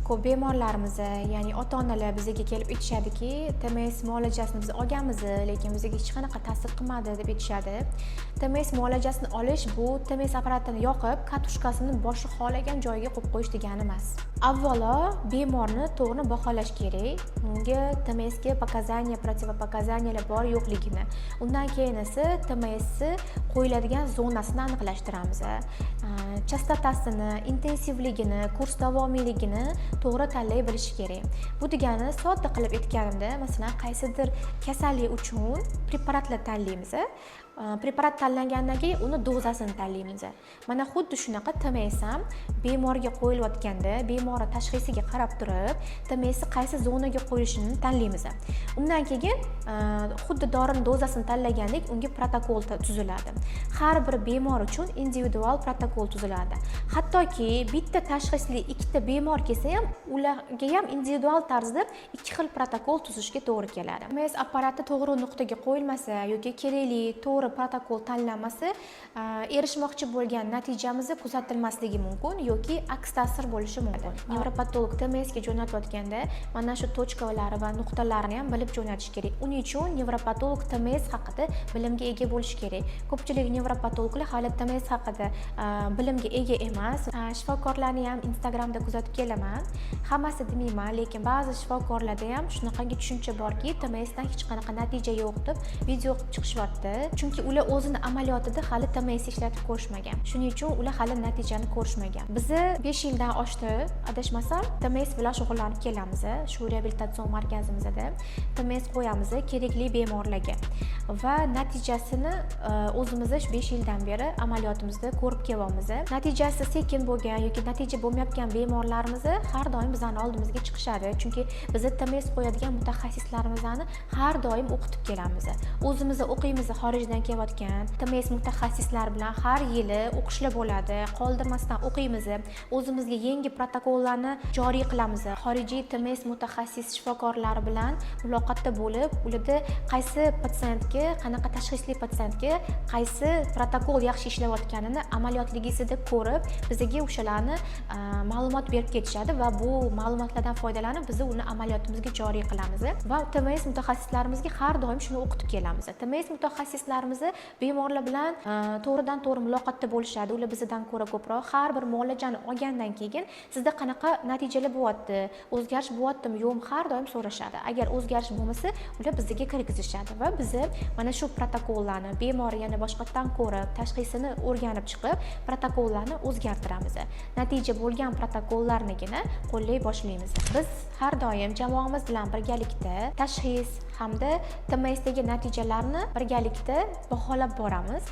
Ko'p bemorlarimiz, ya'ni ota-onalar bizga kelib aytishadiki, TMS muolajasini biz olganmiz, lekin bizga hech qanaqa ta'sir qilmadi deb aytishadi. TMS muolajasini olish bu TMS apparatini yoqib, katushkasini boshi xohlagan joyiga qo'yib qo'yish degani emas. Avvalo, bemorni to'g'ri baholash kerak. Unga TMSga показания, противопоказаниялар bor yo'qligini. Undan keyin esa TMSni qo'yiladigan zonasini aniqlashtiramiz. Chastotasini, intensivligini, kurs davomiyligini to'g'ri tanlay bilish kerak. Bu degani sodda qilib aytganimda, masalan, qaysidir kasallik uchun preparatlar tanlaymiz. Preparat tanlangandan keyin uni dozasini tanlaymiz. Mana xuddi shunaqa TMS ham bemorga qo'yilayotganda, bemor tashxisiga qarab turib, TMSni qaysi zonaga qo'yishini tanlaymiz. Undan keyin xuddi dorini dozasini tanlagandek unga protokol tuziladi. Har bir bemor uchun individual protokol tuziladi. Hattoki bitta tashxisli ikkita bemor kelsa ham, ularga ham individual tarzda ikki xil protokol tuzishga to'g'ri keladi. TMS apparati to'g'ri nuqtaga qo'yilmasa yoki kerakli to'g'ri protokol tanlanmasa, erishmoqchi bo'lgan natijamiz kuzatilmasligi mumkin yoki aks ta'sir bo'lishi mumkin. Nevropatolog TMSga jo'natayotganda mana shu tochkalari va nuqtalarni ham bilib jo'natish kerak. Uning uchun nevropatolog TMS haqida bilimga ega bo'lish kerak. Ko'pchilik nevropatologlar hali TMS haqida bilimga ega emas. Shifokorlarni ham Instagramda kuzatib kelaman. Hammasi demayman, lekin ba'zi shifokorlarda ham shunaqangi tushuncha borki, TMSdan hech qanaqa natija yo'q deb video qilib chiqishyapti. Chunki ular o'zini amaliyotida hali TMS ishlatib ko'rishmagan. Shuning uchun ular hali natijani ko'rishmagan. Biz 5 yildan oshdi, adashmasam, TMS bilan shug'ullanib kelamiz. Shu reabilitatsion markazimizda TMS qo'yamiz kerakli bemorlarga. Va natijasini o'zimiz 5 yildan beri amaliyotimizda ko'rib kelyapmiz. Natijasi sekin bo'lgan yoki natija bo'lmayotgan bemorlarimiz har doim bizning oldimizga chiqishadi. Chunki biz TMS qo'yadigan mutaxassislarimizni har doim o'qitib kelamiz. O'zimiz o'qiymiz, xorijdan kelayotgan TMS mutaxassislar bilan har yili o'qishlar bo'ladi. Qoldirmasdan o'qiymiz. O'zimizga yangi protokollarni joriy qilamiz. Xorijiy TMS mutaxassis shifokorlari bilan muloqotda bo'lib, ularda qaysi patsientga, qanaqa tashxisli patsientga qaysi protokol yaxshi ishlayotganini amaliyotligisida ko'rib, bizga o'shalarni ma'lumot berib ketishadi va bu ma'lumotlardan foydalanib biz uni amaliyotimizga joriy qilamiz va TMS mutaxassislarimizga har doim shuni o'qitib kelamiz. TMS mutaxassislarimiz bemorlar bilan to'g'ridan to'g'ri muloqotda bo'lishadi. Ular bizdan ko'ra ko'proq har bir muolajani olgandan keyin sizda qanaqa natijalar bo'lyapti, o'zgarish bo'lyaptimi, yo'qmi har doim so'rashadi. Agar o'zgarish bo'lmasa, ular bizga kirgizishadi va biz mana shu protokollarni bemor yana boshqatdan ko'rib, tashxisini o'rganib chiqib, protokollarni o'zgartiramiz. Natija bo'lgan protokollarnigina qo'llay boshlaymiz. Biz har doim jamoamiz bilan birgalikda tashxis hamda TMSdagi natijalarni birgalikda baholab boramiz.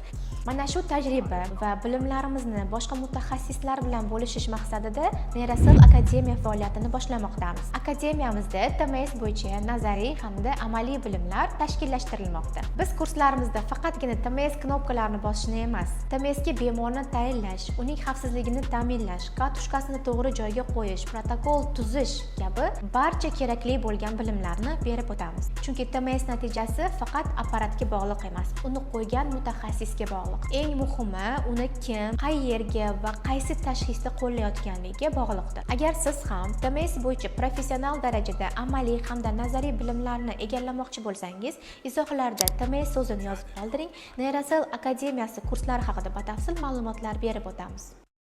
Mana shu tajriba va bilimlarimizni boshqa mutaxassislar bilan bo'lishish maqsadida Neurosel akademiya faoliyatini boshlamoqdamiz. Akademiyamizda TMS bo'yicha nazariy hamda amaliy bilimlar tashkillashtirilmoqda. Biz kurslarimizda faqatgina TMS knopkalarini bosishni emas, TMSga bemorni tayinlash, uning xavfsizligini ta'minlash, katushkasini to'g'ri joyga qo'yish, protokol tuzish kabi barcha kerakli bo'lgan bilimlarni berib o'tamiz. Chunki TMS natijasi faqat apparatga bog'liq emas, uni qo'ygan mutaxassisga bog'liq. Eng muhimi, uni kim, qayerga va qaysi tashxisda qo'llayotganligiga bog'liqdir. Agar siz ham TMS bo'yicha professional darajada amaliy hamda nazariy bilimlarni egallamoqchi bo'lsangiz, izohlarda TMS so'zini yozib qoldiring. Neurosel akademiyasi kurslari haqida batafsil ma'lumotlar berib o'tamiz.